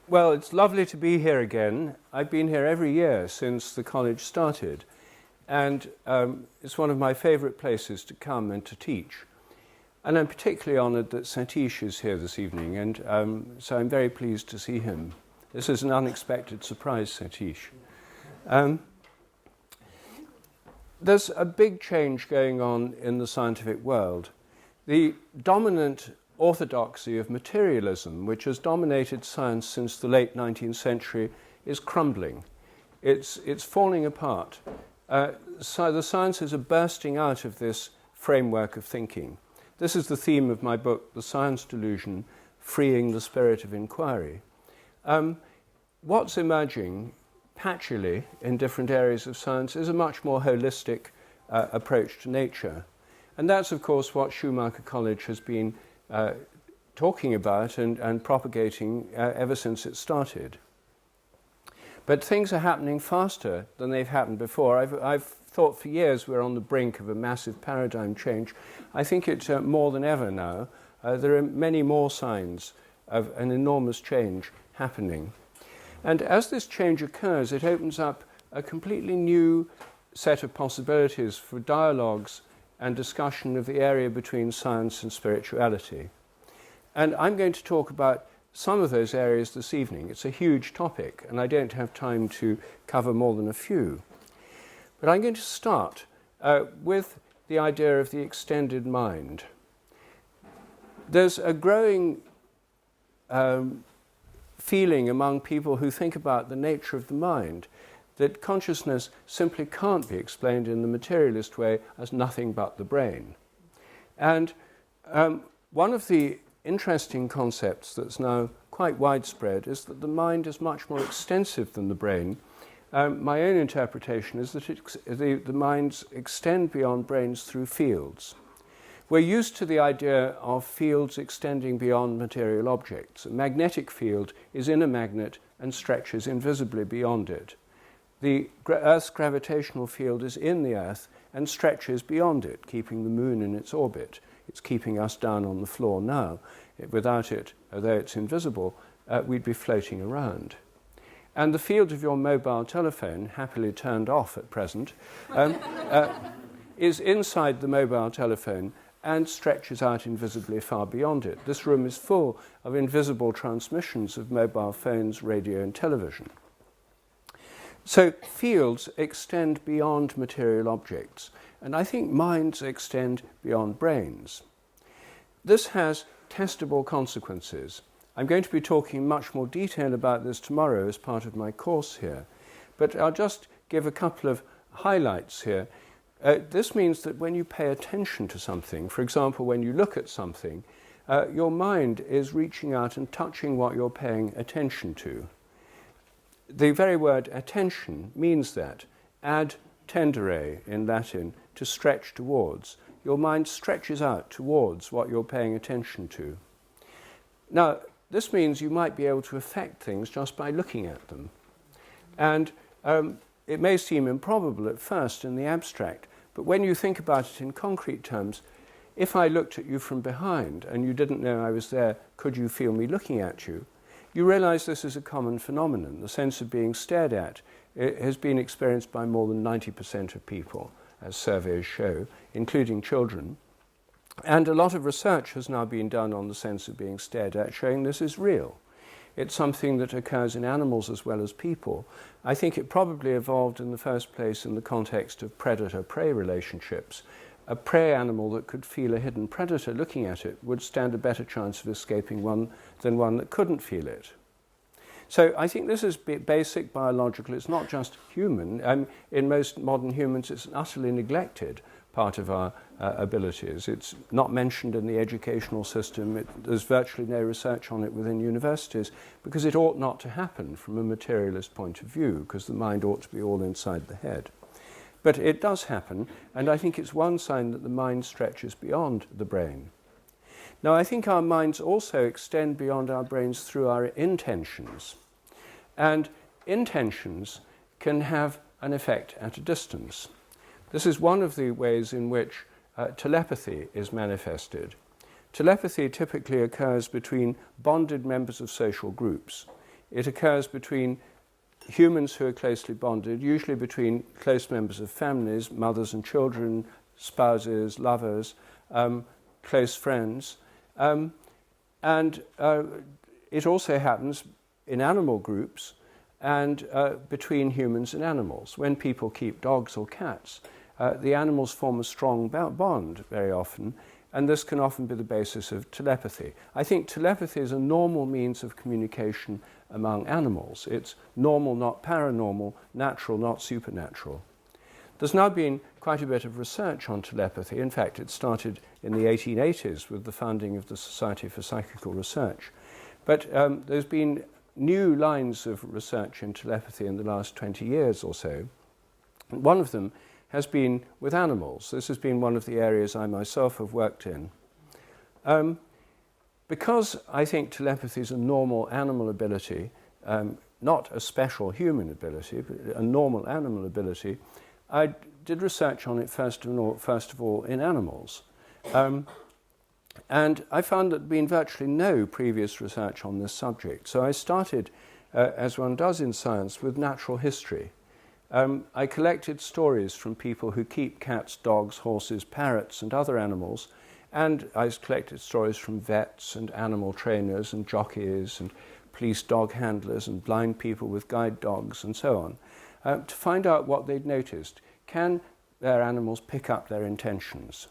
Well, it's lovely to be here again. I've been here every year since the college started, and it's one of my favourite places to come and to teach. And I'm particularly honoured that Satish is here this evening, and so I'm very pleased to see him. This is an unexpected surprise, Satish. There's a big change going on in the scientific world. The dominant orthodoxy of materialism, which has dominated science since the late 19th century, is crumbling. It's falling apart. So the sciences are bursting out of this framework of thinking. This is the theme of my book, The Science Delusion, Freeing the Spirit of Inquiry. What's emerging patchily in different areas of science is a much more holistic approach to nature. And that's, of course, what Schumacher College has been talking about and propagating ever since it started. But things are happening faster than they've happened before. I've thought for years we're on the brink of a massive paradigm change. I think it's more than ever now. There are many more signs of an enormous change happening. And as this change occurs, it opens up a completely new set of possibilities for dialogues and discussion of the area between science and spirituality. And I'm going to talk about some of those areas this evening. It's a huge topic, and I don't have time to cover more than a few. But I'm going to start with the idea of the extended mind. There's a growing feeling among people who think about the nature of the mind that consciousness simply can't be explained in the materialist way as nothing but the brain. And one of the interesting concepts that's now quite widespread is that the mind is much more extensive than the brain. My own interpretation is that the minds extend beyond brains through fields. We're used to the idea of fields extending beyond material objects. A magnetic field is in a magnet and stretches invisibly beyond it. The Earth's gravitational field is in the Earth and stretches beyond it, keeping the Moon in its orbit. It's keeping us down on the floor now. Without it, although it's invisible, we'd be floating around. And the field of your mobile telephone, happily turned off at present, is inside the mobile telephone and stretches out invisibly far beyond it. This room is full of invisible transmissions of mobile phones, radio, and television. So fields extend beyond material objects, and I think minds extend beyond brains. This has testable consequences. I'm going to be talking in much more detail about this tomorrow as part of my course here, but I'll just give a couple of highlights here. This means that when you pay attention to something, for example, when you look at something, your mind is reaching out and touching what you're paying attention to. The very word attention means that. Ad tendere in Latin, to stretch towards. Your mind stretches out towards what you're paying attention to. Now, this means you might be able to affect things just by looking at them. And it may seem improbable at first in the abstract, but when you think about it in concrete terms, if I looked at you from behind and you didn't know I was there, could you feel me looking at you? You realize this is a common phenomenon. The sense of being stared at has been experienced by more than 90% of people, as surveys show, including children. And a lot of research has now been done on the sense of being stared at, showing this is real. It's something that occurs in animals as well as people. I think it probably evolved in the first place in the context of predator-prey relationships. A prey animal that could feel a hidden predator looking at it would stand a better chance of escaping one than one that couldn't feel it. So I think this is basic biological. It's not just human. In most modern humans, it's an utterly neglected part of our abilities. It's not mentioned in the educational system. There's virtually no research on it within universities because it ought not to happen from a materialist point of view, because the mind ought to be all inside the head. But it does happen, and I think it's one sign that the mind stretches beyond the brain. Now, I think our minds also extend beyond our brains through our intentions. And intentions can have an effect at a distance. This is one of the ways in which telepathy is manifested. Telepathy typically occurs between bonded members of social groups. It occurs between humans who are closely bonded, usually between close members of families, mothers and children, spouses, lovers, close friends. And it also happens in animal groups and between humans and animals. When people keep dogs or cats, the animals form a strong bond very often, and this can often be the basis of telepathy. I think telepathy is a normal means of communication among animals. It's normal, not paranormal, natural, not supernatural. There's now been quite a bit of research on telepathy. In fact, it started in the 1880s with the founding of the Society for Psychical Research. But there's been new lines of research in telepathy in the last 20 years or so. One of them has been with animals. This has been one of the areas I myself have worked in. Because I think telepathy is a normal animal ability, not a special human ability, but a normal animal ability, I did research on it first of all in animals. And I found that there had been virtually no previous research on this subject. So I started, as one does in science, with natural history. I collected stories from people who keep cats, dogs, horses, parrots, and other animals. And I collected stories from vets and animal trainers and jockeys and police dog handlers and blind people with guide dogs and so on, to find out what they'd noticed. Can their animals pick up their intentions?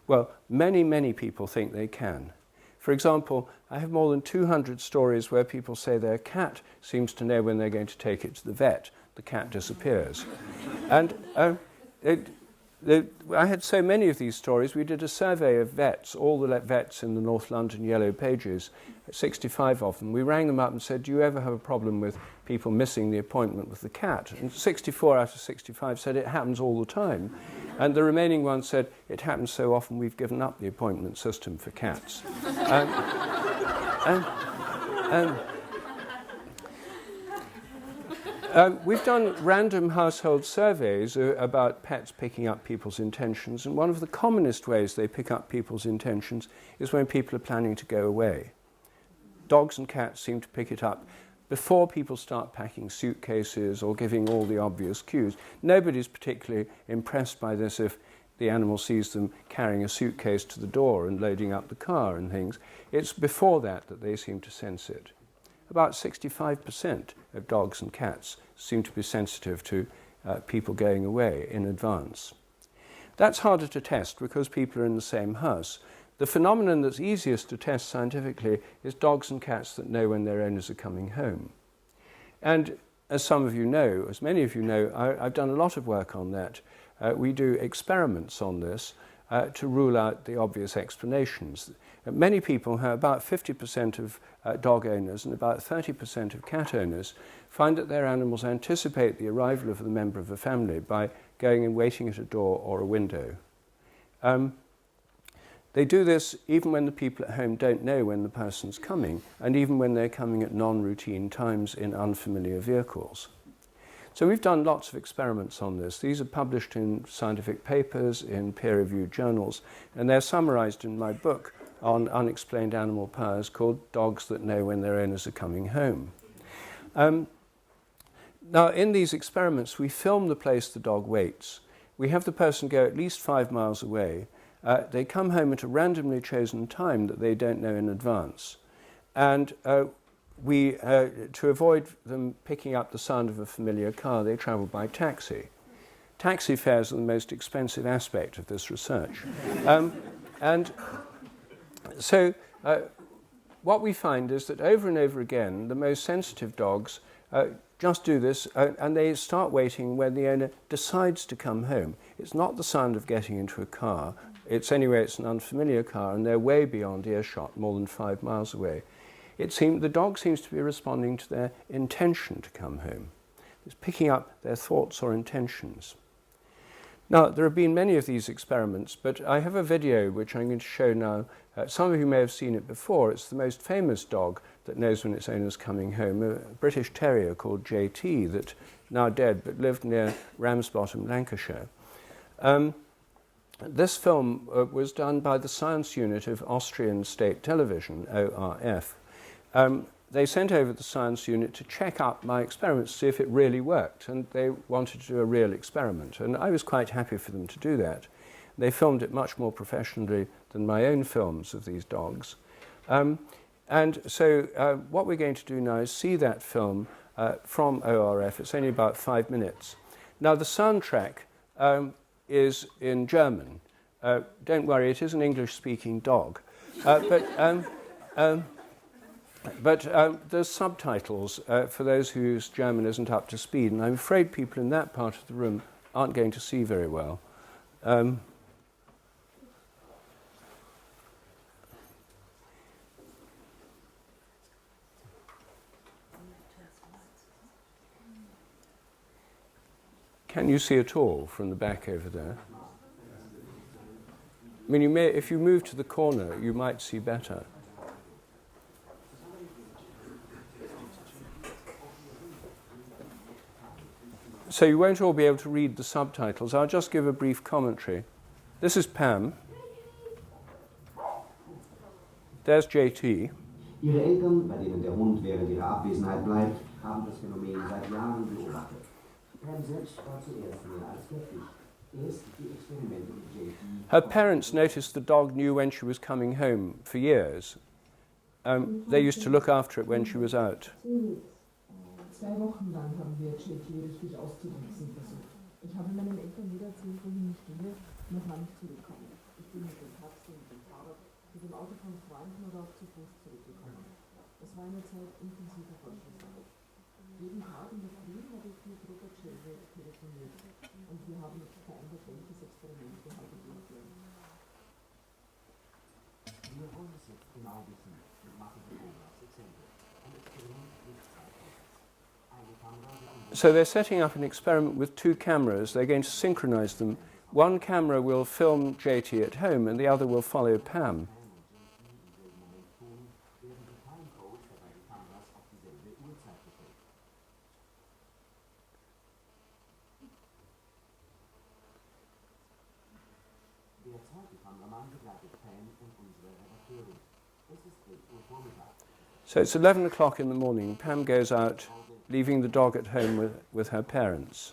Well, many, many people think they can. For example, I have more than 200 stories where people say their cat seems to know when they're going to take it to the vet. The cat disappears. And I had so many of these stories, we did a survey of vets, all the vets in the North London Yellow Pages, 65 of them. We rang them up and said, do you ever have a problem with people missing the appointment with the cat? And 64 out of 65 said it happens all the time. And the remaining ones said, it happens so often we've given up the appointment system for cats. We've done random household surveys about pets picking up people's intentions, and one of the commonest ways they pick up people's intentions is when people are planning to go away. Dogs and cats seem to pick it up before people start packing suitcases or giving all the obvious cues. Nobody's particularly impressed by this if the animal sees them carrying a suitcase to the door and loading up the car and things. It's before that that they seem to sense it. About 65% of dogs and cats seem to be sensitive to people going away in advance. That's harder to test because people are in the same house. The phenomenon that's easiest to test scientifically is dogs and cats that know when their owners are coming home. And as some of you know, as many of you know, I've done a lot of work on that. We do experiments on this to rule out the obvious explanations. Many people, about 50% of dog owners and about 30% of cat owners, find that their animals anticipate the arrival of the member of a family by going and waiting at a door or a window. They do this even when the people at home don't know when the person's coming, and even when they're coming at non-routine times in unfamiliar vehicles. So we've done lots of experiments on this. These are published in scientific papers, in peer-reviewed journals, and they're summarized in my book on unexplained animal powers called Dogs That Know When Their Owners Are Coming Home. Now, in these experiments, we film the place the dog waits. We have the person go at least 5 miles away. They come home at a randomly chosen time that they don't know in advance. And to avoid them picking up the sound of a familiar car, they travel by taxi. Taxi fares are the most expensive aspect of this research. So what we find is that over and over again, the most sensitive dogs just do this, and they start waiting when the owner decides to come home. It's not the sound of getting into a car. It's an unfamiliar car, and they're way beyond earshot, more than 5 miles away. The dog seems to be responding to their intention to come home. It's picking up their thoughts or intentions. Now, there have been many of these experiments, but I have a video which I'm going to show now. Some of you may have seen it before. It's the most famous dog that knows when its owner's coming home, a British terrier called JT, that now dead, but lived near Ramsbottom, Lancashire. This film was done by the science unit of Austrian State Television, ORF. they sent over the science unit to check up my experiments to see if it really worked, and they wanted to do a real experiment, and I was quite happy for them to do that. They filmed it much more professionally than my own films of these dogs. And so what we're going to do now is see that film from ORF. It's only about 5 minutes. Now, the soundtrack is in German. Don't worry, it is an English-speaking dog. But there's subtitles for those whose German isn't up to speed, and I'm afraid people in that part of the room aren't going to see very well. Can you see at all from the back over there? I mean, you may, if you move to the corner, you might see better. So you won't all be able to read the subtitles. I'll just give a brief commentary. This is Pam. There's JT. Ihre Eltern, bei denen der Hund während ihrer Abwesenheit bleibt, haben das Phänomen seit Jahren beobachtet. Pam selbst war zuerst mehr als skeptisch. Erst die Experimente mit JT. Her parents noticed the dog knew when she was coming home for years. They used to look after it when she was out. 2 Wochen lang haben wir JT richtig auszutricksen versucht. Ich habe meinen Eltern nie erzählt, wohin ich gehe, noch mal nicht zurückkommen. Ich bin mit dem Taxi, mit dem Fahrrad, mit dem Auto von Freunden oder auch zu Fuß zurückgekommen. Es war eine Zeit intensiver Forschungsarbeit. Jeden Tag in der Früh habe ich mit Robert Sheldrake telefoniert und wir haben vereinbart, welches Experiment wir heute durchführen. Wir wollen es jetzt genau wissen und machen die Beobachtung Exempel. Ein Experiment mit 2 Kameras. Eine Kamera wird So they're setting up an experiment with 2 cameras. They're going to synchronize them. One camera will film JT at home and the other will follow Pam. So it's 11 o'clock in the morning. Pam goes out, leaving the dog at home with her parents.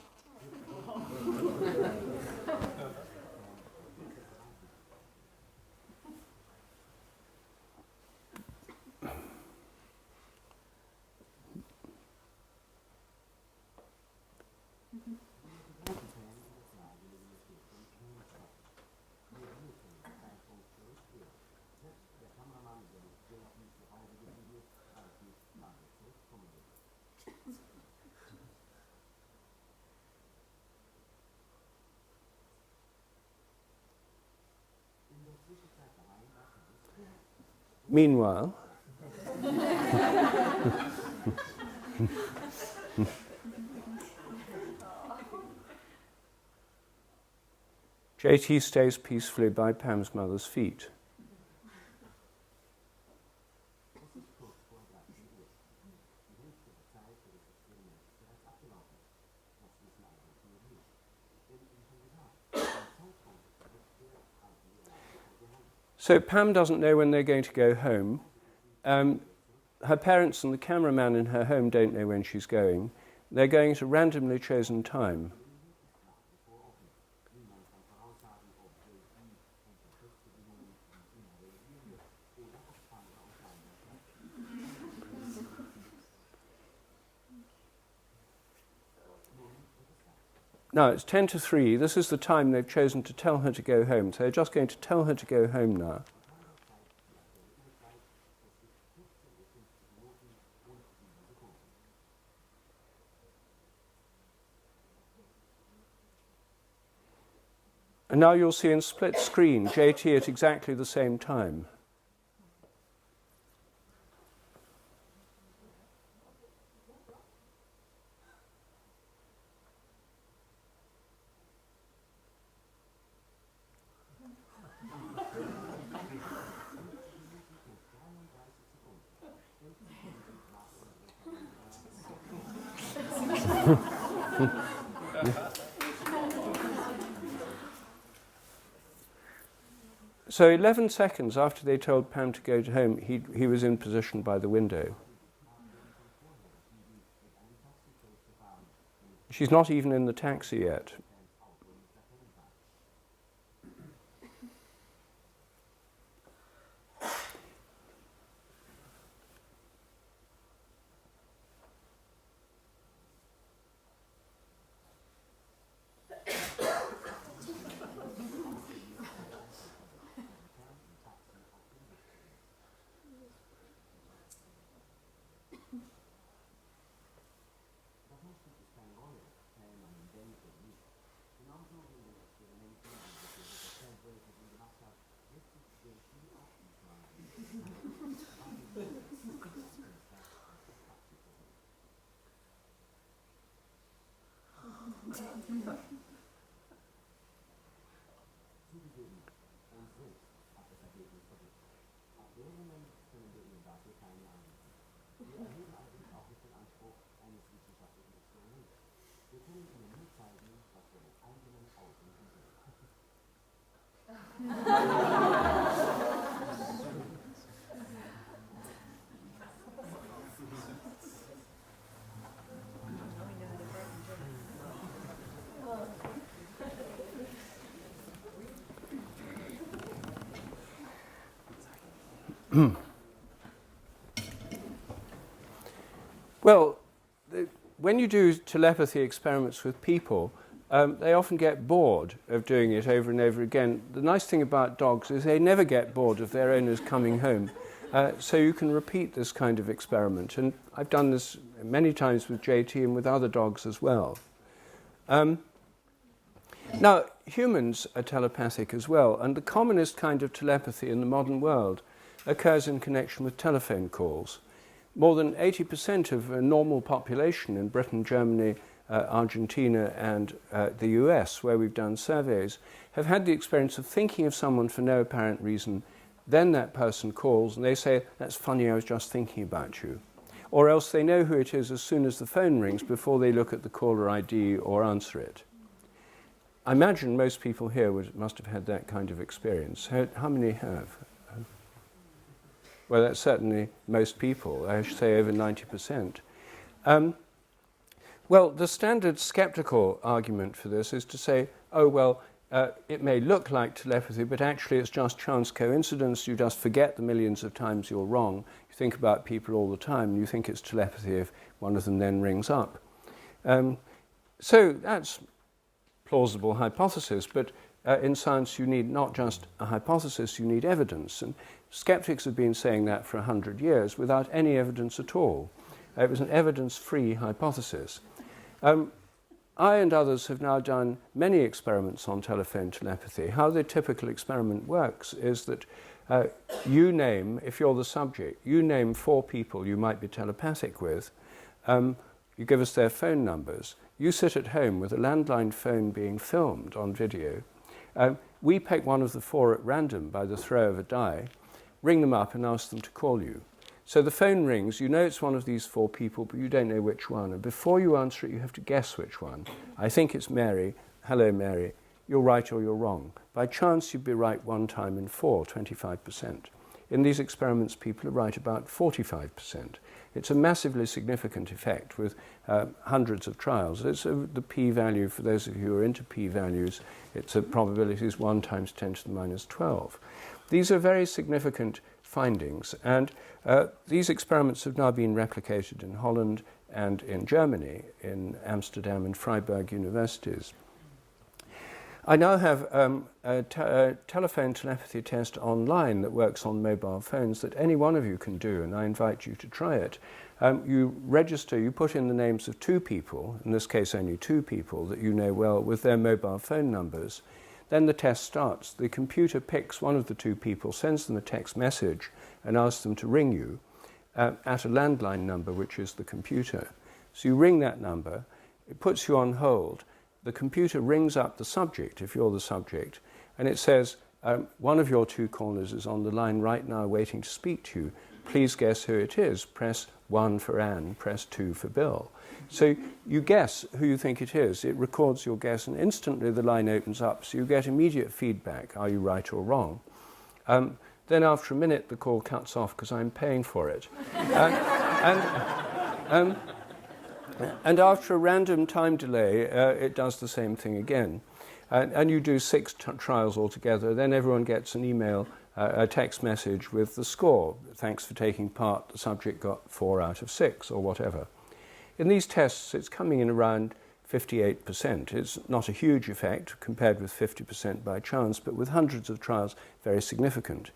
Meanwhile, JT stays peacefully by Pam's mother's feet. So Pam doesn't know when they're going to go home. Her parents and the cameraman in her home don't know when she's going. They're going at a randomly chosen time. Now, it's 10 to 3. This is the time they've chosen to tell her to go home. So they're just going to tell her to go home now. And now you'll see in split screen JT at exactly the same time. So 11 seconds after they told Pam to go home, he was in position by the window. She's not even in the taxi yet. Well, when you do telepathy experiments with people, they often get bored of doing it over and over again. The nice thing about dogs is they never get bored of their owners coming home. So you can repeat this kind of experiment. And I've done this many times with JT and with other dogs as well. Now, humans are telepathic as well, and the commonest kind of telepathy in the modern world occurs in connection with telephone calls. More than 80% of a normal population in Britain, Germany, Argentina and the US, where we've done surveys, have had the experience of thinking of someone for no apparent reason. Then that person calls and they say, "That's funny, I was just thinking about you." Or else they know who it is as soon as the phone rings before they look at the caller ID or answer it. I imagine most people here must have had that kind of experience. How many have? Well, that's certainly most people. I should say over 90%. Well, the standard skeptical argument for this is to say, oh, well, it may look like telepathy, but actually it's just chance coincidence. You just forget the millions of times you're wrong. You think about people all the time, and you think it's telepathy if one of them then rings up. So that's plausible hypothesis, but in science you need not just a hypothesis, you need evidence. And skeptics have been saying that for 100 years without any evidence at all. It was an evidence-free hypothesis. I and others have now done many experiments on telephone telepathy. How the typical experiment works is that you name, if you're the subject, you name 4 people you might be telepathic with. You give us their phone numbers. You sit at home with a landline phone being filmed on video. We pick one of the 4 at random by the throw of a die, ring them up and ask them to call you. So the phone rings, you know it's one of these 4 people, but you don't know which one. And before you answer it, you have to guess which one. I think it's Mary. Hello, Mary. You're right or you're wrong. By chance, you'd be right 1 time in 4, 25%. In these experiments, people are right about 45%. It's a massively significant effect with hundreds of trials. It's the p-value, for those of you who are into p-values, it's a probability is 1 times 10 to the minus 12. These are very significant findings, and these experiments have now been replicated in Holland and in Germany, in Amsterdam and Freiburg universities. I now have a telephone telepathy test online that works on mobile phones that any one of you can do, and I invite you to try it. You register, you put in the names of 2 people, in this case only 2 people that you know well, with their mobile phone numbers. Then the test starts. The computer picks one of the 2 people, sends them a text message, and asks them to ring you at a landline number, which is the computer. So you ring that number, it puts you on hold. The computer rings up the subject, if you're the subject, and it says, one of your 2 callers is on the line right now waiting to speak to you. Please guess who it is. Press 1 for Anne, press 2 for Bill. So you guess who you think it is. It records your guess, and instantly the line opens up, so you get immediate feedback. Are you right or wrong? Then after a minute, the call cuts off because I'm paying for it. And after a random time delay, it does the same thing again. And you do 6 trials altogether, then everyone gets an email, a text message with the score. Thanks for taking part, the subject got 4 out of 6 or whatever. In these tests, it's coming in around 58%. It's not a huge effect compared with 50% by chance, but with hundreds of trials, very significant.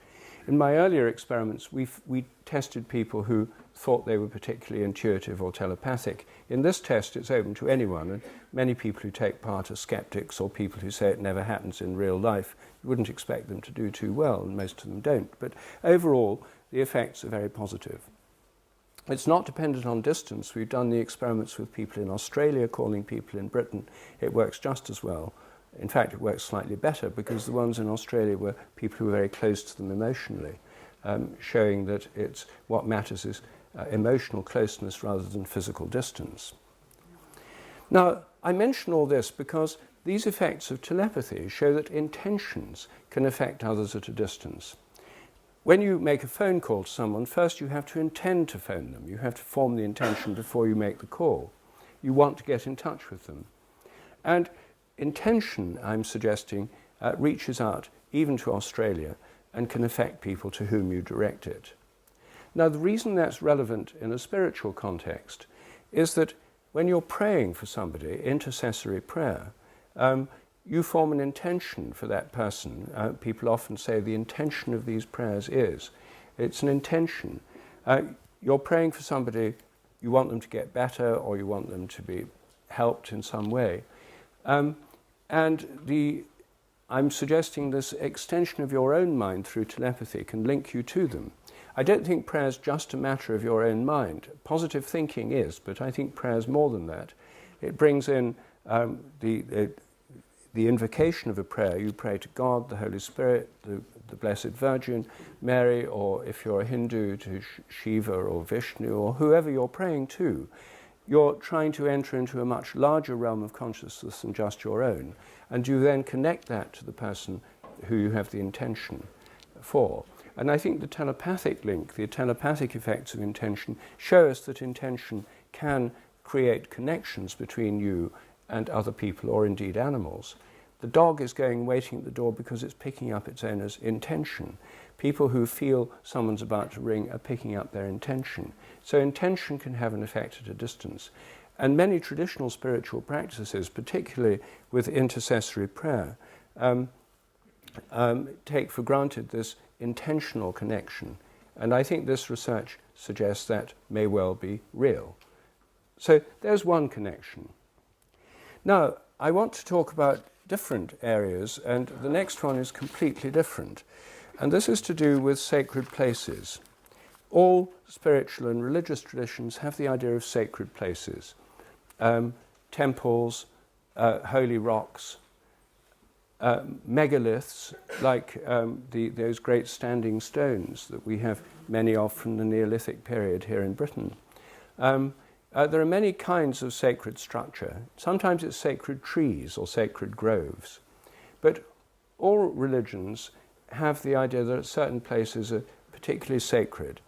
In my earlier experiments, we tested people who thought they were particularly intuitive or telepathic. In this test, it's open to anyone, and many people who take part are skeptics or people who say it never happens in real life. You wouldn't expect them to do too well, and most of them don't. But overall, the effects are very positive. It's not dependent on distance. We've done the experiments with people in Australia, calling people in Britain. It works just as well. In fact, it works slightly better because the ones in Australia were people who were very close to them emotionally, showing that what matters is emotional closeness rather than physical distance. Now, I mention all this because these effects of telepathy show that intentions can affect others at a distance. When you make a phone call to someone, first you have to intend to phone them. You have to form the intention before you make the call. You want to get in touch with them. And intention, I'm suggesting, reaches out even to Australia and can affect people to whom you direct it. Now, the reason that's relevant in a spiritual context is that when you're praying for somebody, intercessory prayer, you form an intention for that person. People often say the intention of these prayers is. It's an intention. You're praying for somebody, you want them to get better or you want them to be helped in some way. I'm suggesting this extension of your own mind through telepathy can link you to them. I don't think prayer is just a matter of your own mind. Positive thinking is, but I think prayer is more than that. It brings in the invocation of a prayer. You pray to God, the Holy Spirit, the Blessed Virgin, Mary, or if you're a Hindu, to Shiva or Vishnu, or whoever you're praying to. You're trying to enter into a much larger realm of consciousness than just your own, and you then connect that to the person who you have the intention for. And I think the telepathic link, the telepathic effects of intention, show us that intention can create connections between you and other people, or indeed animals. The dog is waiting at the door because it's picking up its owner's intention. People who feel someone's about to ring are picking up their intention. So intention can have an effect at a distance. And many traditional spiritual practices, particularly with intercessory prayer, take for granted this intentional connection. And I think this research suggests that may well be real. So there's one connection. Now, I want to talk about different areas, and the next one is completely different. And this is to do with sacred places. All spiritual and religious traditions have the idea of sacred places. Temples, holy rocks, megaliths, like those great standing stones that we have many of from the Neolithic period here in Britain. There are many kinds of sacred structure. Sometimes it's sacred trees or sacred groves. But all religions have the idea that certain places are particularly sacred.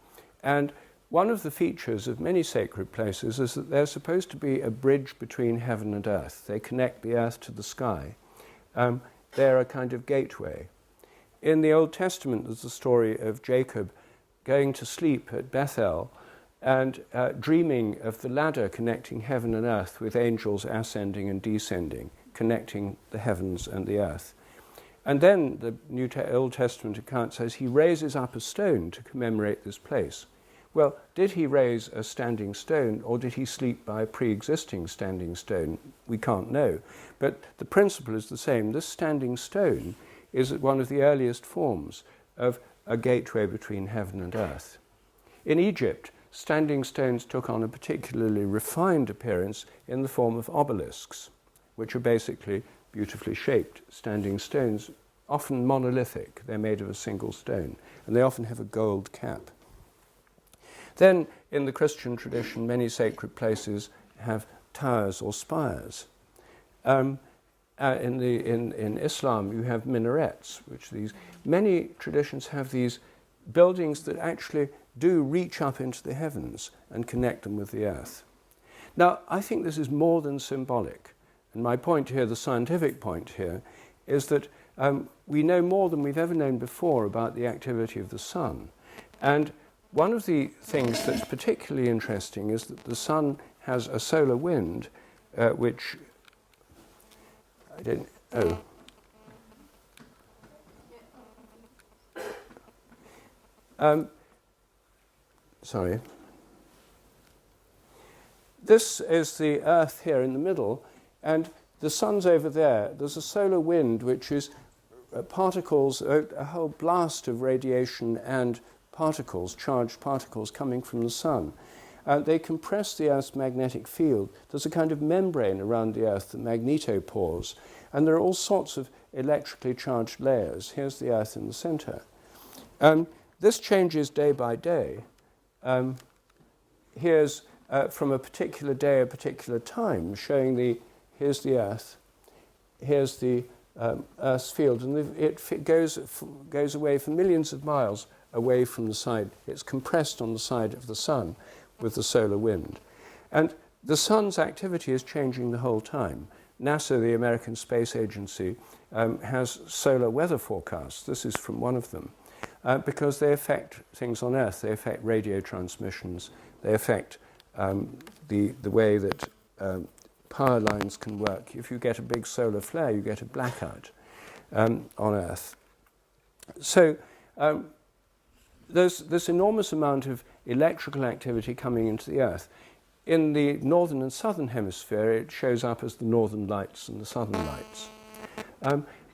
And one of the features of many sacred places is that they're supposed to be a bridge between heaven and earth. They connect the earth to the sky. They're a kind of gateway. In the Old Testament, there's the story of Jacob going to sleep at Bethel and dreaming of the ladder connecting heaven and earth with angels ascending and descending, connecting the heavens and the earth. And then the Old Testament account says he raises up a stone to commemorate this place. Well, did he raise a standing stone or did he sleep by a pre-existing standing stone? We can't know. But the principle is the same. This standing stone is one of the earliest forms of a gateway between heaven and earth. In Egypt, standing stones took on a particularly refined appearance in the form of obelisks, which are basically beautifully shaped standing stones, often monolithic. They're made of a single stone, and they often have a gold cap. Then, in the Christian tradition, many sacred places have towers or spires. In Islam, you have minarets, many traditions have these buildings that actually do reach up into the heavens and connect them with the earth. Now, I think this is more than symbolic. And my point here, the scientific point here, is that we know more than we've ever known before about the activity of the sun. And one of the things that's particularly interesting is that the sun has a solar wind, which I don't. Oh. Sorry. This is the Earth here in the middle, and the sun's over there. There's a solar wind, which is particles, a whole blast of radiation and particles, charged particles coming from the sun. They compress the Earth's magnetic field. There's a kind of membrane around the Earth, the magnetopores, and there are all sorts of electrically charged layers. Here's the Earth in the center. This changes day by day. Here's from a particular day, a particular time, showing here's the Earth, here's the Earth's field, and it goes away for millions of miles away from the side. It's compressed on the side of the sun with the solar wind. And the sun's activity is changing the whole time. NASA, the American Space Agency, has solar weather forecasts. This is from one of them. Because they affect things on Earth. They affect radio transmissions. They affect the way that power lines can work. If you get a big solar flare, you get a blackout on Earth. So there's this enormous amount of electrical activity coming into the Earth. In the northern and southern hemisphere, it shows up as the northern lights and the southern lights.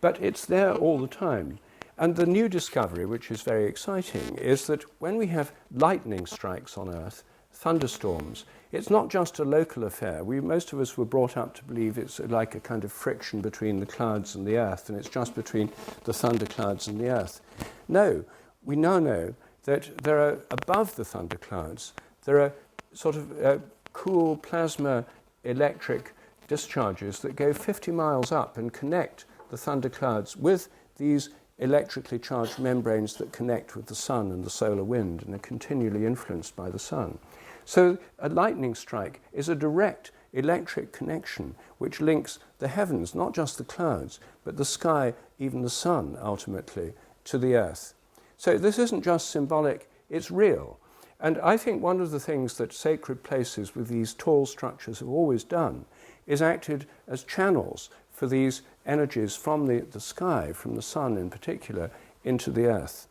But it's there all the time. And the new discovery, which is very exciting, is that when we have lightning strikes on Earth, thunderstorms, it's not just a local affair. Most of us were brought up to believe it's like a kind of friction between the clouds and the Earth, and it's just between the thunderclouds and the Earth. No, we now know that there are, above the thunderclouds, there are sort of cool plasma electric discharges that go 50 miles up and connect the thunderclouds with these electrically charged membranes that connect with the sun and the solar wind and are continually influenced by the sun. So a lightning strike is a direct electric connection which links the heavens, not just the clouds, but the sky, even the sun, ultimately, to the Earth. So this isn't just symbolic, it's real. And I think one of the things that sacred places with these tall structures have always done is acted as channels for these energies from the sky, from the sun in particular, into the Earth.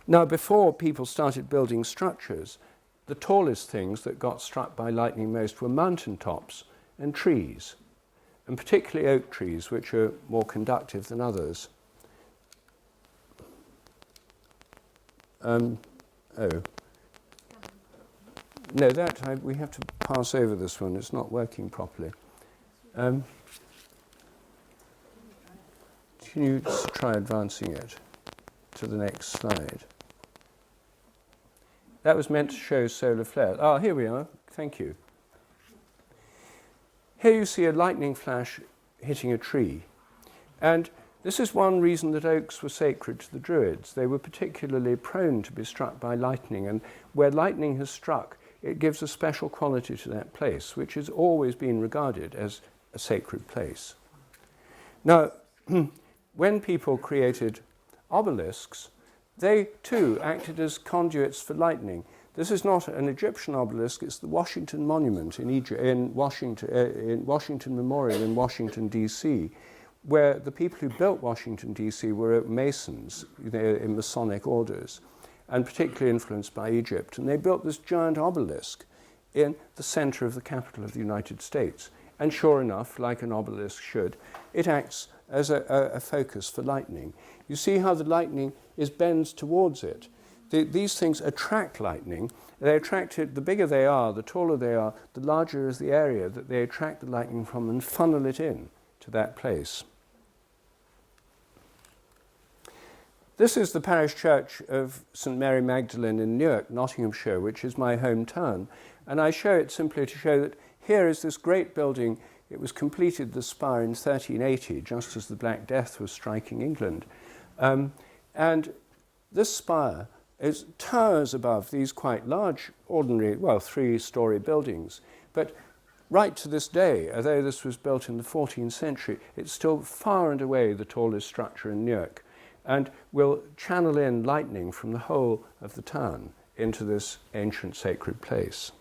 Now, before people started building structures, the tallest things that got struck by lightning most were mountaintops and trees, and particularly oak trees, which are more conductive than others. No, we have to pass over this one. It's not working properly. Can you try advancing it to the next slide? That was meant to show solar flares. Ah, here we are. Thank you. Here you see a lightning flash hitting a tree. And this is one reason that oaks were sacred to the Druids. They were particularly prone to be struck by lightning. And where lightning has struck, it gives a special quality to that place, which has always been regarded as a sacred place. Now, when people created obelisks, they too acted as conduits for lightning. This is not an Egyptian obelisk, it's the Washington Monument in Egypt, in Washington Memorial in Washington, D.C., where the people who built Washington, D.C. were Masons, in Masonic orders, and particularly influenced by Egypt. And they built this giant obelisk in the center of the capital of the United States. And sure enough, like an obelisk should, it acts as a focus for lightning. You see how the lightning bends towards it. These things attract lightning. They attract it, the bigger they are, the taller they are, the larger is the area that they attract the lightning from and funnel it in to that place. This is the parish church of St. Mary Magdalene in Newark, Nottinghamshire, which is my hometown. And I show it simply to show that here is this great building. It was completed, the spire, in 1380, just as the Black Death was striking England. And this spire towers above these quite large, ordinary, 3-story buildings. But right to this day, although this was built in the 14th century, it's still far and away the tallest structure in Newark, and will channel in lightning from the whole of the town into this ancient sacred place.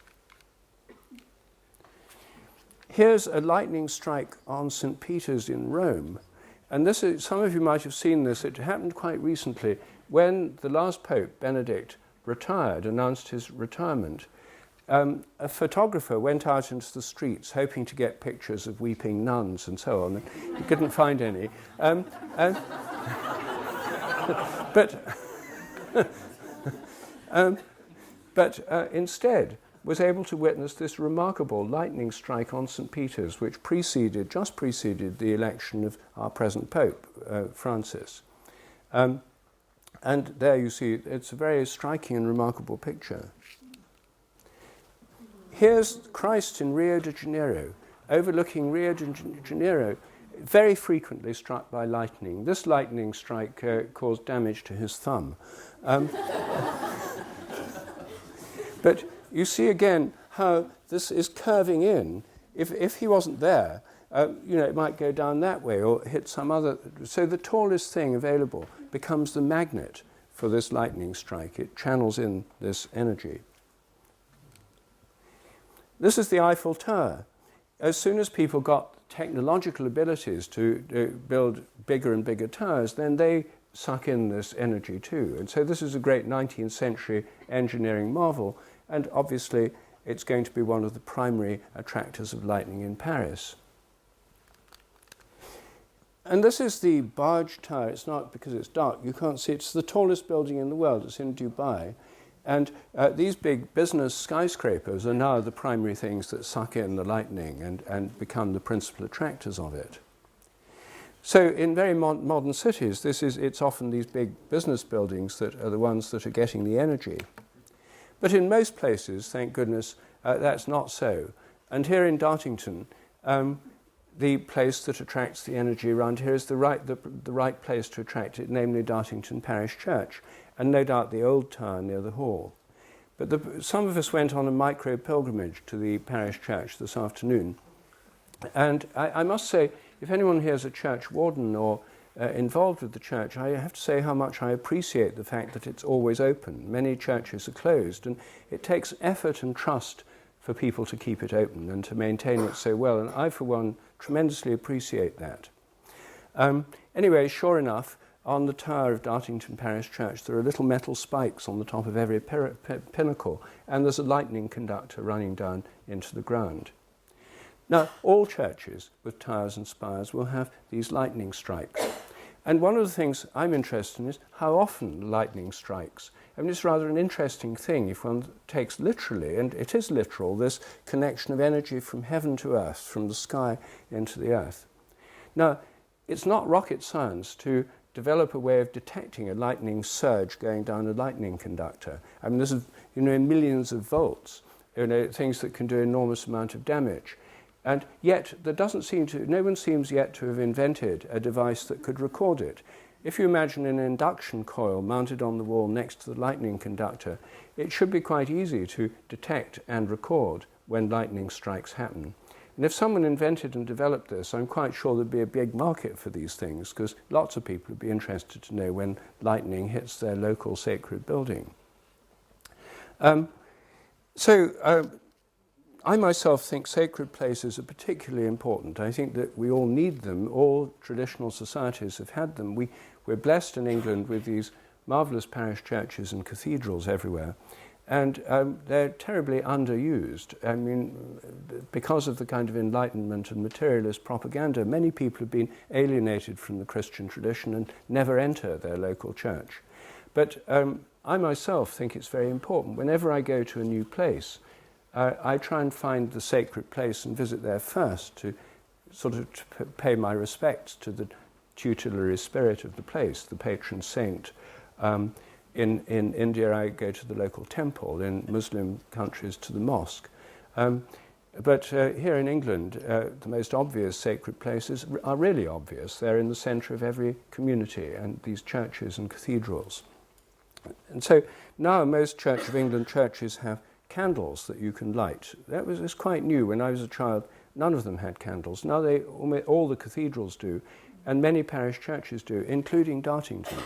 Here's a lightning strike on St. Peter's in Rome. And this is, some of you might have seen this. It happened quite recently when the last Pope, Benedict, retired, announced his retirement. A photographer went out into the streets hoping to get pictures of weeping nuns and so on. He couldn't find any. But instead was able to witness this remarkable lightning strike on St. Peter's, which just preceded the election of our present Pope, Francis. And there you see, it's a very striking and remarkable picture. Here's Christ in Rio de Janeiro, overlooking Rio de Janeiro, very frequently struck by lightning. This lightning strike caused damage to his thumb. But you see again how this is curving in. If he wasn't there, it might go down that way or hit some other. So the tallest thing available becomes the magnet for this lightning strike. It channels in this energy. This is the Eiffel Tower. As soon as people got technological abilities to build bigger and bigger towers, then they suck in this energy too. And so this is a great 19th century engineering marvel, and obviously it's going to be one of the primary attractors of lightning in Paris. And this is the Barge Tower. It's not because it's dark, you can't see. It's the tallest building in the world. It's in Dubai. And these big business skyscrapers are now the primary things that suck in the lightning and become the principal attractors of it. So in very modern cities, it's often these big business buildings that are the ones that are getting the energy. But in most places, thank goodness, that's not so. And here in Dartington, the place that attracts the energy around here is the right place to attract it, namely Dartington Parish Church, and no doubt the old tower near the hall. But some of us went on a micro-pilgrimage to the parish church this afternoon. And I must say, if anyone here is a church warden or involved with the church, I have to say how much I appreciate the fact that it's always open. Many churches are closed, and it takes effort and trust for people to keep it open and to maintain it so well. And I, for one, tremendously appreciate that. Anyway, sure enough, on the tower of Dartington Parish Church, there are little metal spikes on the top of every pinnacle, and there's a lightning conductor running down into the ground. Now, all churches with towers and spires will have these lightning strikes. And one of the things I'm interested in is how often lightning strikes. I mean, it's rather an interesting thing if one takes literally, and it is literal, this connection of energy from heaven to earth, from the sky into the earth. Now, it's not rocket science to develop a way of detecting a lightning surge going down a lightning conductor. I mean, this is, in millions of volts, things that can do an enormous amount of damage. And yet, no one seems yet to have invented a device that could record it. If you imagine an induction coil mounted on the wall next to the lightning conductor, it should be quite easy to detect and record when lightning strikes happen. And if someone invented and developed this, I'm quite sure there'd be a big market for these things, because lots of people would be interested to know when lightning hits their local sacred building. I myself think sacred places are particularly important. I think that we all need them. All traditional societies have had them. We're blessed in England with these marvellous parish churches and cathedrals everywhere. And they're terribly underused. I mean, because of the kind of Enlightenment and materialist propaganda, many people have been alienated from the Christian tradition and never enter their local church. But I myself think it's very important. Whenever I go to a new place, I try and find the sacred place and visit there first to sort of pay my respects to the tutelary spirit of the place, the patron saint. In India, I go to the local temple. In Muslim countries, to the mosque. But here in England, the most obvious sacred places are really obvious. They're in the centre of every community, and these churches and cathedrals. And so now most Church of England churches have candles that you can light. That was quite new. When I was a child, none of them had candles. Now all the cathedrals do, and many parish churches do, including Dartington.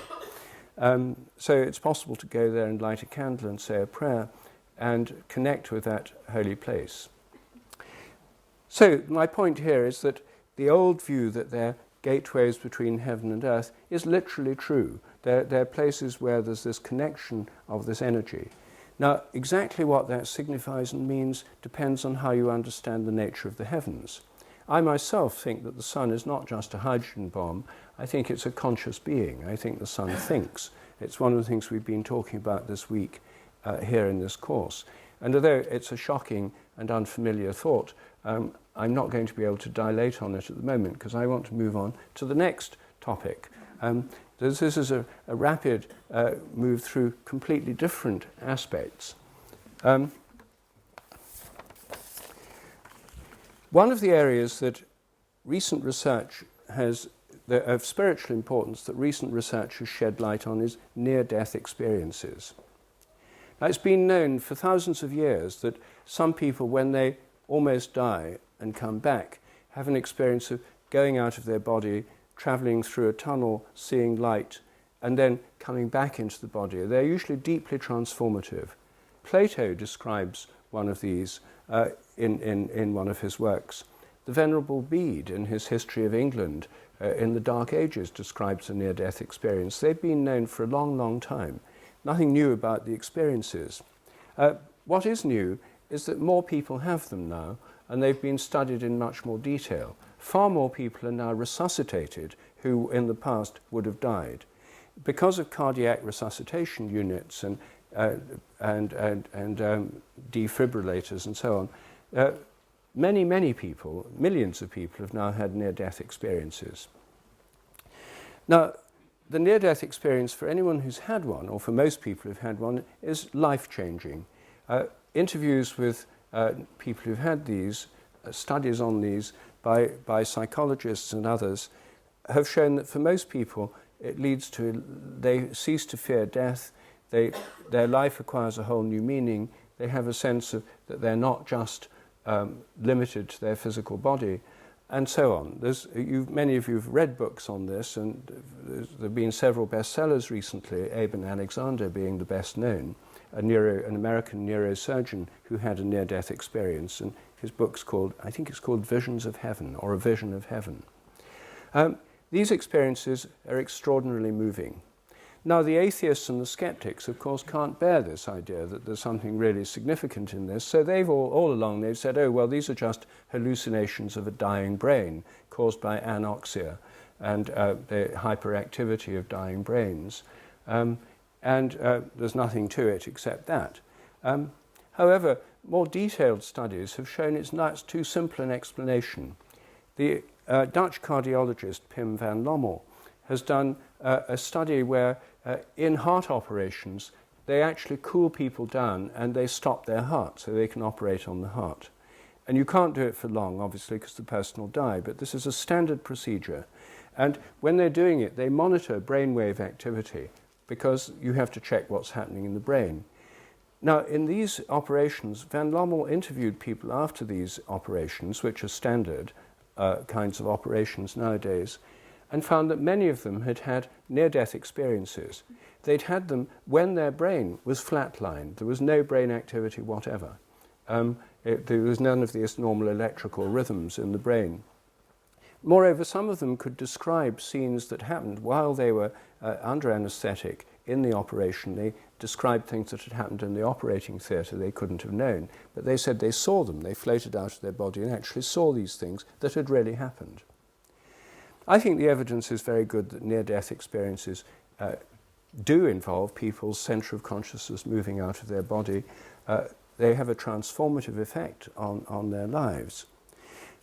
So it's possible to go there and light a candle and say a prayer and connect with that holy place. So my point here is that the old view that they're gateways between heaven and earth is literally true. They're places where there's this connection of this energy. Now, exactly what that signifies and means depends on how you understand the nature of the heavens. I myself think that the sun is not just a hydrogen bomb. I think it's a conscious being. I think the sun thinks. It's one of the things we've been talking about this week here in this course. And although it's a shocking and unfamiliar thought, I'm not going to be able to dilate on it at the moment because I want to move on to the next topic. This is a rapid move through completely different aspects. One of the areas that recent research of spiritual importance that recent research has shed light on is near-death experiences. Now, it's been known for thousands of years that some people, when they almost die and come back, have an experience of going out of their body, travelling through a tunnel, seeing light, and then coming back into the body. They're usually deeply transformative. Plato describes one of these in one of his works. The Venerable Bede, in his History of England, in the Dark Ages, describes a near-death experience. They've been known for a long, long time. Nothing new about the experiences. What is new is that more people have them now, and they've been studied in much more detail. Far more people are now resuscitated who in the past would have died. Because of cardiac resuscitation units and defibrillators and so on, many people, millions of people, have now had near-death experiences. Now, the near-death experience for anyone who's had one, or for most people who've had one, is life-changing. Interviews with people who've had these, studies on these by psychologists and others, have shown that for most people it leads to, they cease to fear death, their life acquires a whole new meaning, they have a sense of that they're not just limited to their physical body, and so on. Many of you have read books on this, and there have been several bestsellers recently, Eben Alexander being the best known, an American neurosurgeon who had a near-death experience, and his book's called, I think it's called Visions of Heaven, or A Vision of Heaven. These experiences are extraordinarily moving. Now, the atheists and the skeptics, of course, can't bear this idea that there's something really significant in this, so they've all along they've said, oh, well, these are just hallucinations of a dying brain caused by anoxia and the hyperactivity of dying brains. There's nothing to it except that. However, more detailed studies have shown it's not too simple an explanation. The Dutch cardiologist Pim van Lommel has done a study where in heart operations they actually cool people down and they stop their heart so they can operate on the heart. And you can't do it for long, obviously, because the person will die, but this is a standard procedure. And when they're doing it, they monitor brainwave activity because you have to check what's happening in the brain. Now, in these operations, Van Lommel interviewed people after these operations, which are standard kinds of operations nowadays, and found that many of them had had near-death experiences. They'd had them when their brain was flatlined. There was no brain activity whatever. There was none of these normal electrical rhythms in the brain. Moreover, some of them could describe scenes that happened while they were under anaesthetic in the operation. They described things that had happened in the operating theatre they couldn't have known. But they said they saw them. They floated out of their body and actually saw these things that had really happened. I think the evidence is very good that near-death experiences do involve people's centre of consciousness moving out of their body. They have a transformative effect on their lives.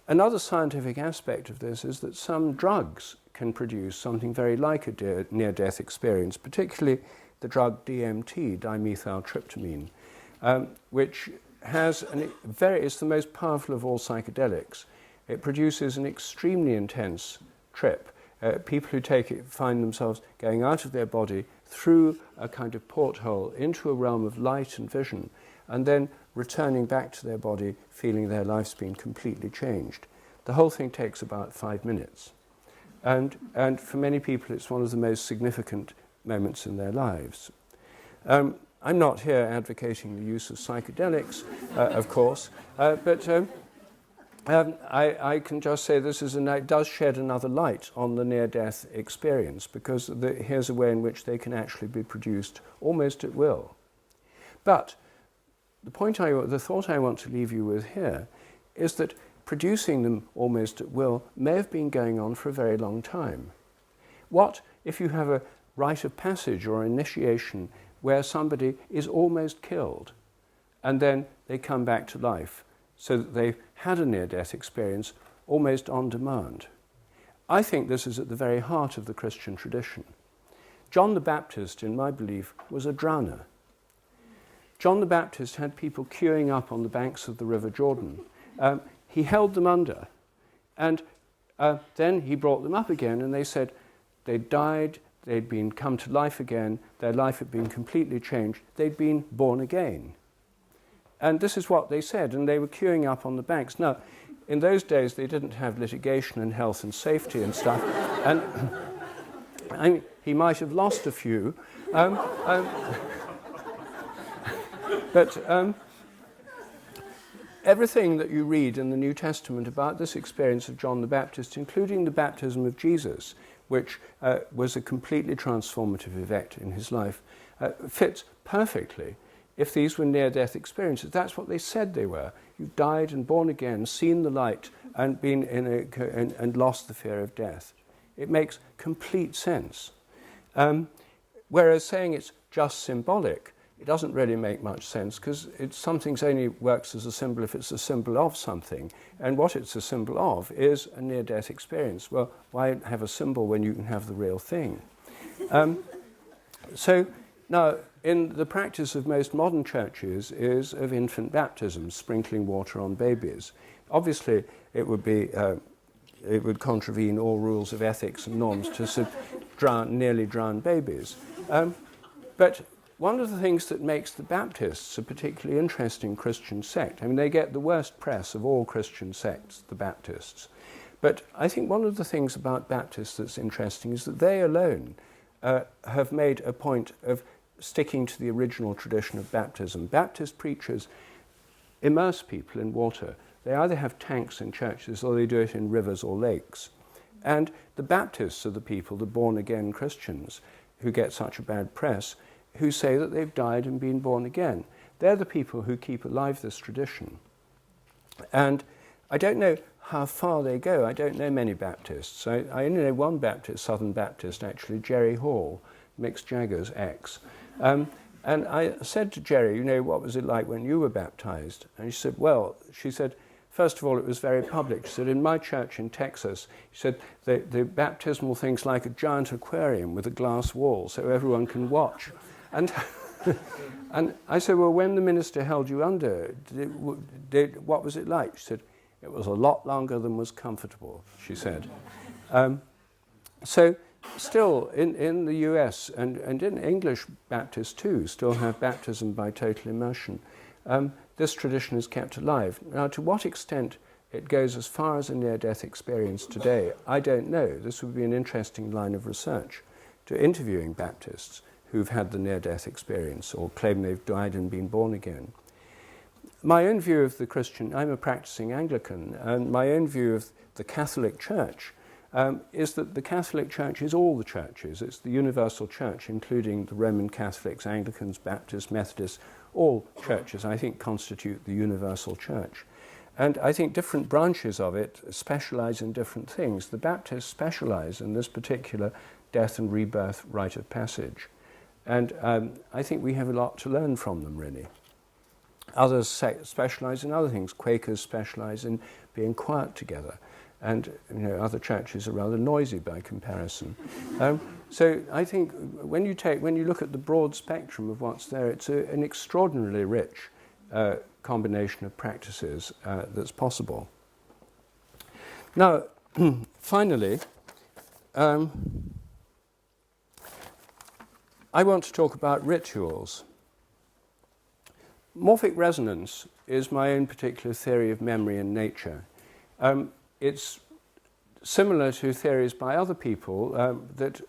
Another scientific aspect of this is that some drugs can produce something very like a near-death experience, particularly the drug DMT, dimethyltryptamine, which has is the most powerful of all psychedelics. It produces an extremely intense trip, people who take it find themselves going out of their body through a kind of porthole into a realm of light and vision, and then returning back to their body feeling their life's been completely changed. The whole thing takes about 5 minutes. And for many people it's one of the most significant moments in their lives. I'm not here advocating the use of psychedelics, of course, but I can just say it does shed another light on the near-death experience, because here's a way in which they can actually be produced almost at will. But the thought I want to leave you with here is that producing them almost at will may have been going on for a very long time. What if you have a rite of passage or initiation where somebody is almost killed and then they come back to life, so that they've had a near-death experience almost on demand? I think this is at the very heart of the Christian tradition. John the Baptist, in my belief, was a drowner. John the Baptist had people queuing up on the banks of the River Jordan. He held them under, and then he brought them up again, and they said they'd died, they'd come to life again, their life had been completely changed, they'd been born again. And this is what they said, and they were queuing up on the banks. Now, in those days, they didn't have litigation and health and safety and stuff, and I mean, he might have lost a few, but everything that you read in the New Testament about this experience of John the Baptist, including the baptism of Jesus, which was a completely transformative event in his life, fits perfectly if these were near-death experiences. That's what they said they were. You've died and born again, seen the light, and been and lost the fear of death. It makes complete sense. Whereas saying it's just symbolic, it doesn't really make much sense, because something's only works as a symbol if it's a symbol of something. And what it's a symbol of is a near-death experience. Well, why have a symbol when you can have the real thing? So now, in the practice of most modern churches is of infant baptism, sprinkling water on babies. Obviously, it would contravene all rules of ethics and norms to nearly drown babies. But one of the things that makes the Baptists a particularly interesting Christian sect, I mean, they get the worst press of all Christian sects, the Baptists. But I think one of the things about Baptists that's interesting is that they alone have made a point of sticking to the original tradition of baptism. Baptist preachers immerse people in water. They either have tanks in churches or they do it in rivers or lakes. And the Baptists are the people, the born-again Christians, who get such a bad press, who say that they've died and been born again. They're the people who keep alive this tradition. And I don't know how far they go. I don't know many Baptists. I only know one Baptist, Southern Baptist, actually, Jerry Hall, Mick Jagger's ex. And I said to Jerry, what was it like when you were baptized? And she said, first of all, it was very public. She said, in my church in Texas, she said, the baptismal thing's like a giant aquarium with a glass wall so everyone can watch. And and I said, well, when the minister held you under, what was it like? She said, it was a lot longer than was comfortable, she said. So still, in the US, and in English Baptists too, still have baptism by total immersion. This tradition is kept alive. Now, to what extent it goes as far as a near-death experience today, I don't know. This would be an interesting line of research, to interviewing Baptists who've had the near-death experience or claim they've died and been born again. My own view of the Christian, I'm a practicing Anglican, and my own view of the Catholic Church is that the Catholic Church is all the churches. It's the universal church, including the Roman Catholics, Anglicans, Baptists, Methodists. All churches, I think, constitute the universal church. And I think different branches of it specialize in different things. The Baptists specialize in this particular death and rebirth rite of passage. And I think we have a lot to learn from them, really. Others specialize in other things. Quakers specialize in being quiet together. And other churches are rather noisy by comparison. So I think when you look at the broad spectrum of what's there, it's an extraordinarily rich combination of practices that's possible. Now, finally, I want to talk about rituals. Morphic resonance is my own particular theory of memory and nature. It's similar to theories by other people that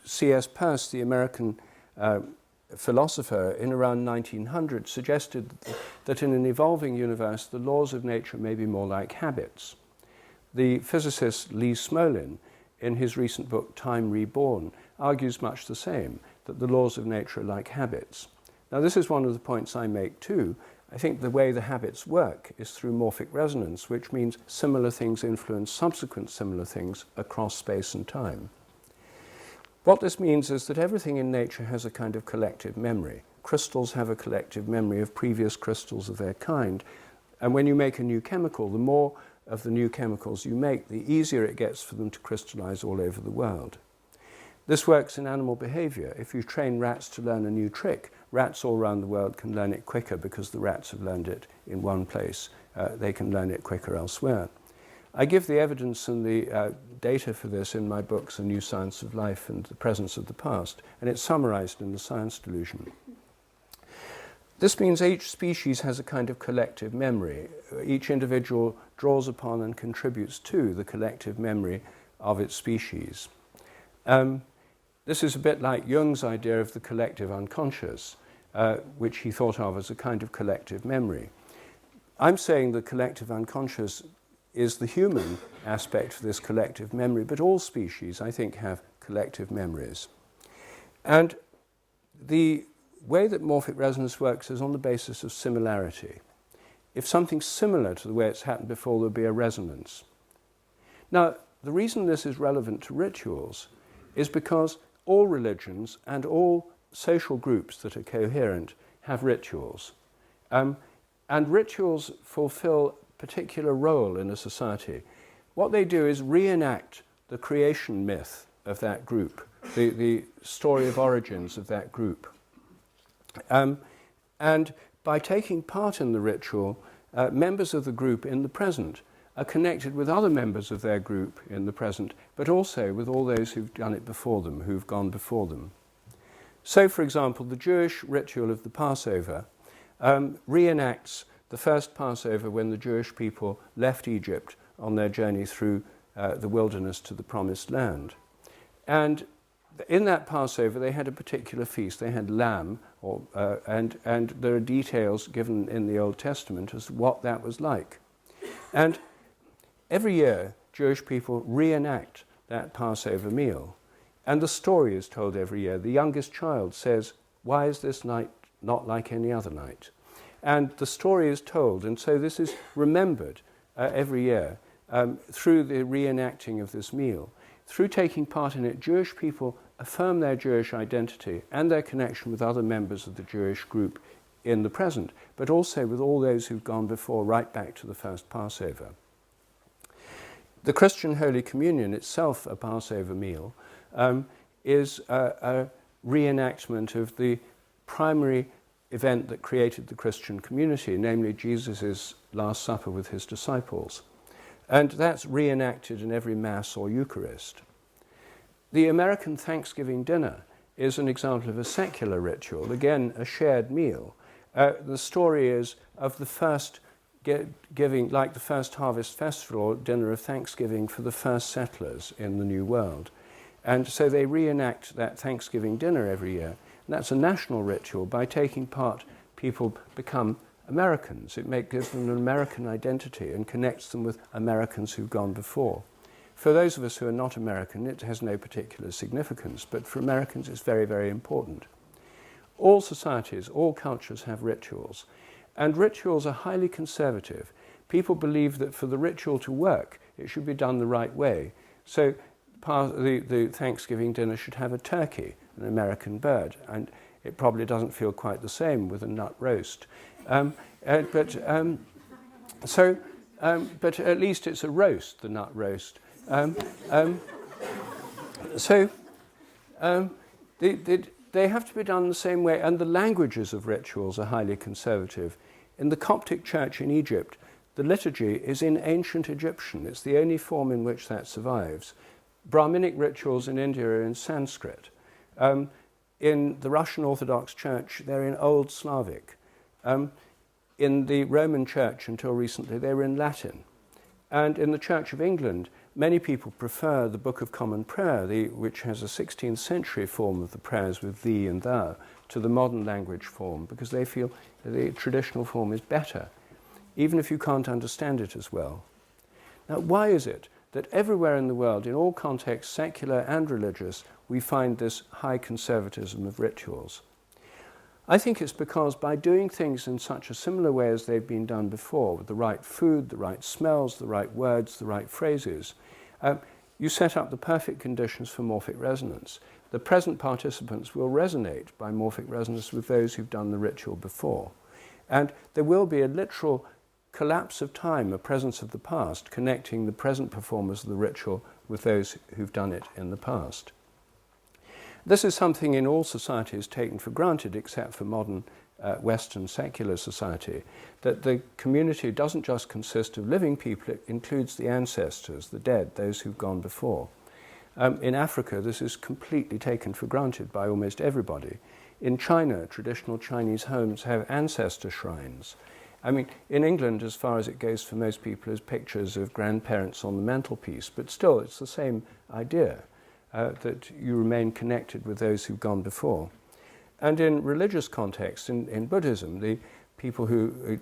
C.S. Peirce, the American philosopher in around 1900, suggested that in an evolving universe the laws of nature may be more like habits. The physicist Lee Smolin, in his recent book Time Reborn, argues much the same, that the laws of nature are like habits. Now this is one of the points I make too. I think the way the habits work is through morphic resonance, which means similar things influence subsequent similar things across space and time. What this means is that everything in nature has a kind of collective memory. Crystals have a collective memory of previous crystals of their kind, and when you make a new chemical, the more of the new chemicals you make, the easier it gets for them to crystallize all over the world. This works in animal behavior. If you train rats to learn a new trick, rats all around the world can learn it quicker because the rats have learned it in one place. They can learn it quicker elsewhere. I give the evidence and the data for this in my books, A New Science of Life and The Presence of the Past, and it's summarized in The Science Delusion. This means each species has a kind of collective memory. Each individual draws upon and contributes to the collective memory of its species. This is a bit like Jung's idea of the collective unconscious, which he thought of as a kind of collective memory. I'm saying the collective unconscious is the human aspect of this collective memory, but all species, I think, have collective memories. And the way that morphic resonance works is on the basis of similarity. If something's similar to the way it's happened before, there'll be a resonance. Now, the reason this is relevant to rituals is because all religions and all social groups that are coherent have rituals. And rituals fulfill particular role in a society. What they do is reenact the creation myth of that group, the story of origins of that group. And by taking part in the ritual, members of the group in the present are connected with other members of their group in the present, but also with all those who've done it before them, who've gone before them. So, for example, the Jewish ritual of the Passover reenacts the first Passover when the Jewish people left Egypt on their journey through the wilderness to the Promised Land. And in that Passover, they had a particular feast. They had lamb, and there are details given in the Old Testament as to what that was like. And every year, Jewish people reenact that Passover meal. And the story is told every year. The youngest child says, "Why is this night not like any other night?" And the story is told, and so this is remembered every year through the reenacting of this meal. Through taking part in it, Jewish people affirm their Jewish identity and their connection with other members of the Jewish group in the present, but also with all those who've gone before, right back to the first Passover. The Christian Holy Communion, itself a Passover meal, is a reenactment of the primary event that created the Christian community, namely Jesus' Last Supper with his disciples. And that's reenacted in every Mass or Eucharist. The American Thanksgiving dinner is an example of a secular ritual, again, a shared meal. The story is of the first giving, like the first harvest festival or dinner of Thanksgiving for the first settlers in the New World. And so they reenact that Thanksgiving dinner every year. And that's a national ritual. By taking part, people become Americans. It gives them an American identity and connects them with Americans who've gone before. For those of us who are not American, it has no particular significance, but for Americans it's very, very important. All societies, all cultures have rituals, and rituals are highly conservative. People believe that for the ritual to work, it should be done the right way. So the Thanksgiving dinner should have a turkey, an American bird, and it probably doesn't feel quite the same with a nut roast. But at least it's a roast, the nut roast. They have to be done the same way, and the languages of rituals are highly conservative. In the Coptic Church in Egypt, the liturgy is in ancient Egyptian. It's the only form in which that survives. Brahminic rituals in India are in Sanskrit. In the Russian Orthodox Church, they're in Old Slavic. In the Roman Church, until recently, they were in Latin. And in the Church of England, many people prefer the Book of Common Prayer, which has a 16th century form of the prayers with thee and thou, to the modern language form, because they feel the traditional form is better, even if you can't understand it as well. Now, why is it that everywhere in the world, in all contexts, secular and religious, we find this high conservatism of rituals? I think it's because by doing things in such a similar way as they've been done before, with the right food, the right smells, the right words, the right phrases, you set up the perfect conditions for morphic resonance. The present participants will resonate by morphic resonance with those who've done the ritual before. And there will be a literal collapse of time, a presence of the past, connecting the present performers of the ritual with those who've done it in the past. This is something in all societies taken for granted, except for modern Western secular society, that the community doesn't just consist of living people, it includes the ancestors, the dead, those who've gone before. In Africa, this is completely taken for granted by almost everybody. In China, traditional Chinese homes have ancestor shrines. I mean, in England, as far as it goes for most people, is pictures of grandparents on the mantelpiece, but still it's the same idea. That you remain connected with those who've gone before. And in religious context, in Buddhism, the people who,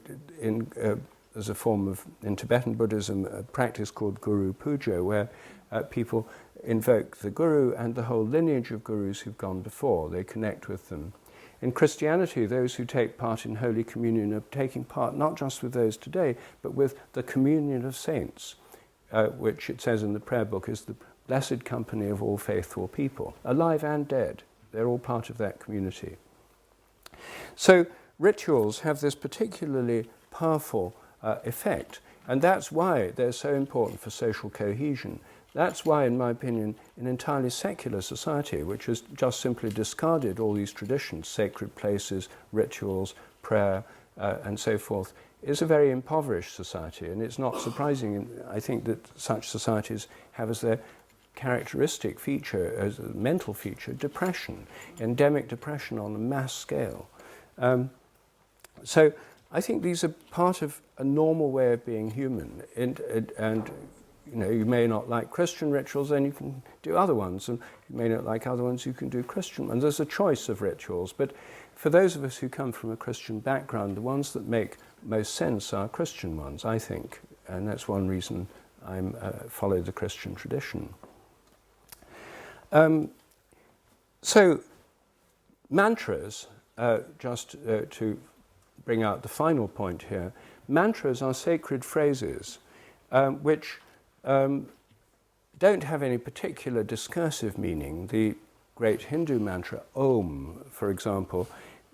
as a form of, in Tibetan Buddhism, a practice called Guru Puja, where people invoke the Guru and the whole lineage of Gurus who've gone before. They connect with them. In Christianity, those who take part in Holy Communion are taking part not just with those today, but with the communion of saints, which it says in the prayer book is the blessed company of all faithful people, alive and dead. They're all part of that community. So rituals have this particularly powerful effect, and that's why they're so important for social cohesion. That's why, in my opinion, an entirely secular society, which has just simply discarded all these traditions, sacred places, rituals, prayer, and so forth, is a very impoverished society. And it's not surprising, I think, that such societies have as their characteristic feature, as a mental feature, depression, endemic depression on a mass scale. So I think these are part of a normal way of being human. And you know, you may not like Christian rituals, then you can do other ones. And you may not like other ones, you can do Christian ones. There's a choice of rituals. But for those of us who come from a Christian background, the ones that make most sense are Christian ones, I think. And that's one reason I follow the Christian tradition. So mantras, just to bring out the final point here, mantras are sacred phrases which don't have any particular discursive meaning. The great Hindu mantra, Om, for example,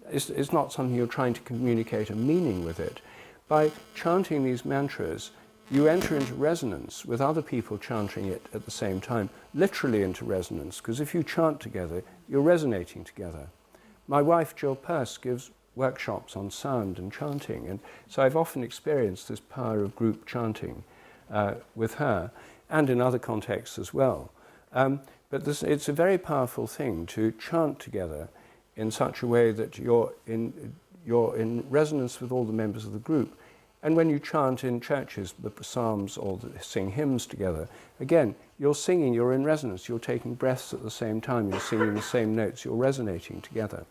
is not something you're trying to communicate a meaning with it. By chanting these mantras, you enter into resonance with other people chanting it at the same time, literally into resonance, because if you chant together, you're resonating together. My wife, Jill Peirce, gives workshops on sound and chanting, and so I've often experienced this power of group chanting with her, and in other contexts as well. But it's a very powerful thing to chant together in such a way that you're in resonance with all the members of the group. And when you chant in churches the psalms or sing hymns together, again, you're singing, you're in resonance, you're taking breaths at the same time, you're singing the same notes, you're resonating together.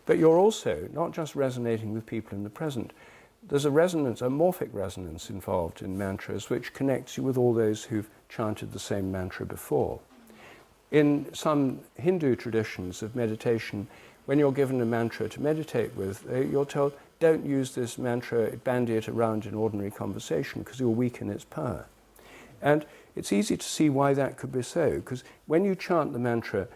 But you're also not just resonating with people in the present. There's a resonance, a morphic resonance involved in mantras, which connects you with all those who've chanted the same mantra before. In some Hindu traditions of meditation, when you're given a mantra to meditate with, you're told, don't use this mantra, bandy it around in ordinary conversation, because you'll weaken its power. And it's easy to see why that could be so, because when you chant the mantra,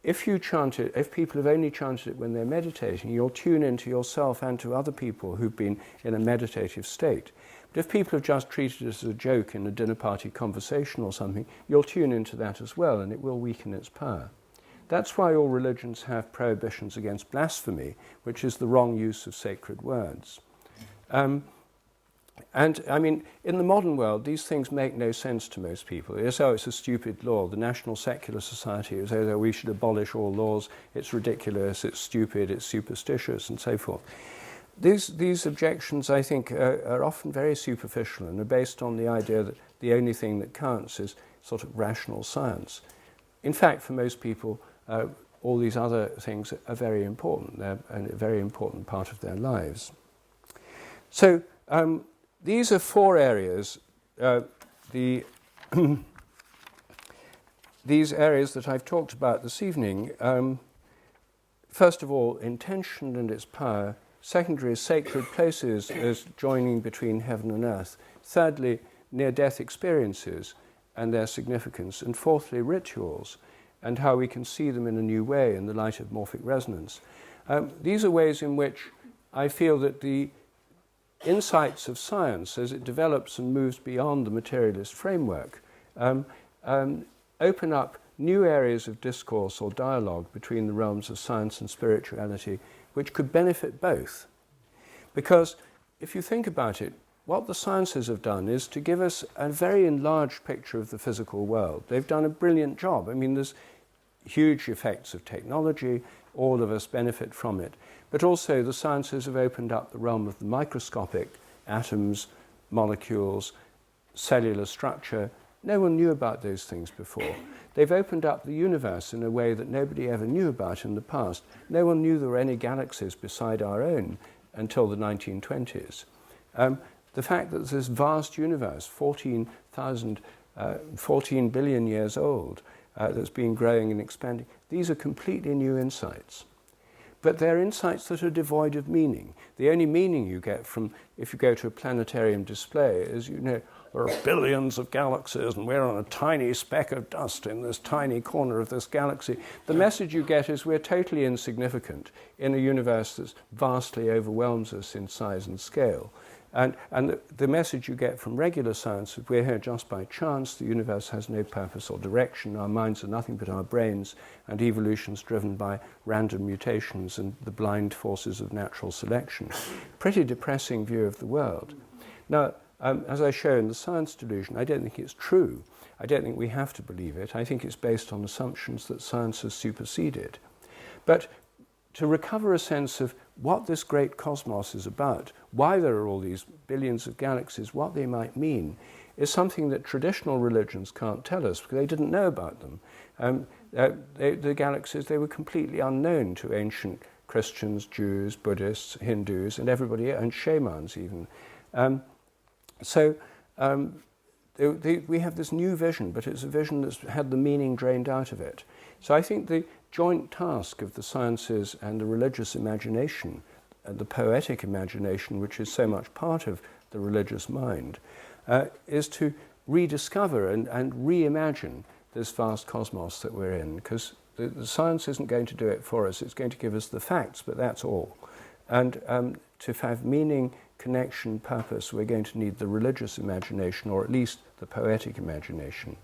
if you chant it, if people have only chanted it when they're meditating, you'll tune into yourself and to other people who've been in a meditative state. But if people have just treated it as a joke in a dinner party conversation or something, you'll tune into that as well, and it will weaken its power. That's why all religions have prohibitions against blasphemy, which is the wrong use of sacred words. And I mean, in the modern world, these things make no sense to most people. It's a stupid law. The National Secular Society is, oh, we should abolish all laws. It's ridiculous, it's stupid, it's superstitious, and so forth. These objections, I think, are often very superficial and are based on the idea that the only thing that counts is sort of rational science. In fact, for most people, all these other things are very important. They're a very important part of their lives. So these are four areas, these areas that I've talked about this evening. First of all, intention and its power. Secondly, sacred places as joining between heaven and earth. Thirdly, near-death experiences and their significance. And fourthly, rituals and how we can see them in a new way in the light of morphic resonance. These are ways in which I feel that the insights of science, as it develops and moves beyond the materialist framework, open up new areas of discourse or dialogue between the realms of science and spirituality, which could benefit both. Because if you think about it, what the sciences have done is to give us a very enlarged picture of the physical world. They've done a brilliant job. I mean, there's huge effects of technology. All of us benefit from it. But also the sciences have opened up the realm of the microscopic, atoms, molecules, cellular structure. No one knew about those things before. They've opened up the universe in a way that nobody ever knew about in the past. No one knew there were any galaxies beside our own until the 1920s. The fact that there's this vast universe, 14 billion years old, that's been growing and expanding, these are completely new insights. But they're insights that are devoid of meaning. The only meaning you get from, if you go to a planetarium display, is, you know, there are billions of galaxies and we're on a tiny speck of dust in this tiny corner of this galaxy. The message you get is we're totally insignificant in a universe that vastly overwhelms us in size and scale. And the message you get from regular science is we're here just by chance, the universe has no purpose or direction, our minds are nothing but our brains, and evolution's driven by random mutations and the blind forces of natural selection. Pretty depressing view of the world. Now, as I show in The Science Delusion, I don't think it's true. I don't think we have to believe it. I think it's based on assumptions that science has superseded. But to recover a sense of what this great cosmos is about, why there are all these billions of galaxies, what they might mean, is something that traditional religions can't tell us because they didn't know about them. The galaxies, they were completely unknown to ancient Christians, Jews, Buddhists, Hindus, and everybody, and shamans even. We have this new vision, but it's a vision that's had the meaning drained out of it. So I think the joint task of the sciences and the religious imagination, and the poetic imagination, which is so much part of the religious mind, is to rediscover and reimagine this vast cosmos that we're in, because the science isn't going to do it for us. It's going to give us the facts, but that's all. And to have meaning, connection, purpose, we're going to need the religious imagination, or at least the poetic imagination.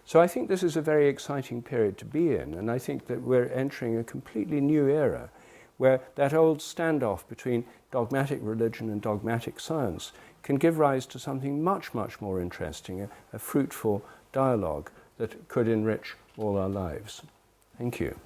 So I think this is a very exciting period to be in, and I think that we're entering a completely new era where that old standoff between dogmatic religion and dogmatic science can give rise to something much, much more interesting, a fruitful dialogue that could enrich all our lives. Thank you.